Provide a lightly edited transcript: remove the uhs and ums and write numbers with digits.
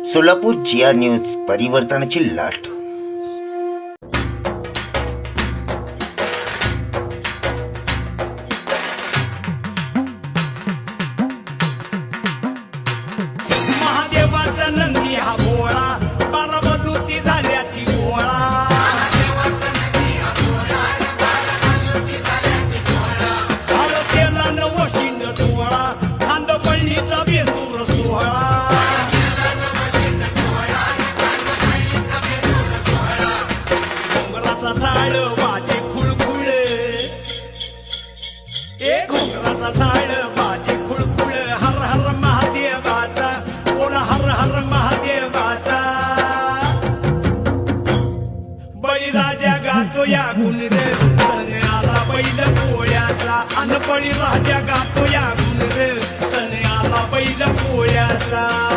सोलापूर जिया news, परिवर्तनाची लाट. महादेवाचा नंदी हा भोळा, बारामती झाल्या ती गोळा. केला नवशिंड सोहळा, खांदपळणीचा बेंदूर सोहळा. घोंगराचा झाड वाजे खुळखुळ, घोंगराचा झाड वाजे खुळखुळ. हर हर महादेवाचा, बोला हर हर महादेवाचा. बळीराजा गातो या गुण रे, सण आला बैल पोळ्याचा. अन बळीराजा गातो या गुण रे, सण आला बैल पोळ्याचा.